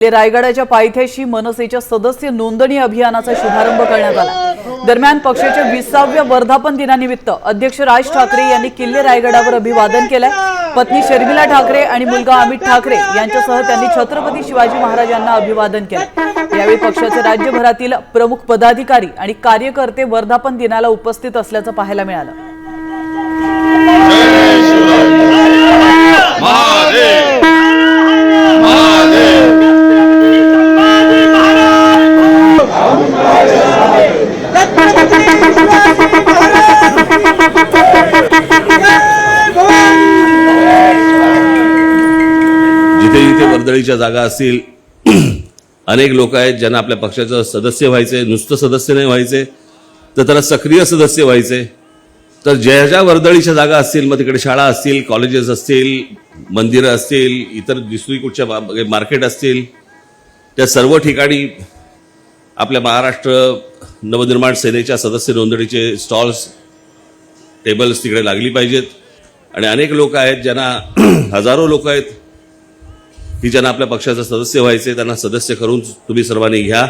रायगडाच्या पायथ्याशी मनसेच्या सदस्य नोंदणी अभियानाचा शुभारंभ करण्यात आला। दरम्यान पक्षाच्या 20व्या वर्धापन दिनानिमित्त अध्यक्ष राज ठाकरे यांनी किल्ले रायगडावर अभिवादन केले। पत्नी शर्मिला ठाकरे आणि मुलगा अमित ठाकरे यांच्यासह त्यांनी छत्रपती शिवाजी महाराजांना अभिवादन केले। यावेळी पक्षाचे राज्यभरातील प्रमुख पदाधिकारी आणि कार्यकर्ते वर्धापन दिनाला उपस्थित असल्याचं पाहायला मिळालं। जिथे जिथे वर्दळीच्या जागा असतील, अनेक लोक आहेत ज्यांना आपल्या पक्षाचं सदस्य व्हायचे, नुसतं सदस्य नाही व्हायचे तर त्याला सक्रिय सदस्य व्हायचे। तर ज्या ज्या वर्दळीच्या जागा असतील, मग तिकडे शाळा असतील, कॉलेजेस असतील, मंदिरं असतील, इतर दुसरी कुठच्या मार्केट असतील, त्या सर्व ठिकाणी आपल्या महाराष्ट्र नवनिर्माण सेनेच्या सदस्य नोंदणीचे स्टॉल्स, टेबल्स तिकडे लागली पाहिजेत। आणि अनेक लोक आहेत ज्यांना हजारो लोक आहेत की ज्यांना आपल्या पक्षाचं सदस्य व्हायचे, त्यांना सदस्य करून तुम्ही सर्वांनी घ्या।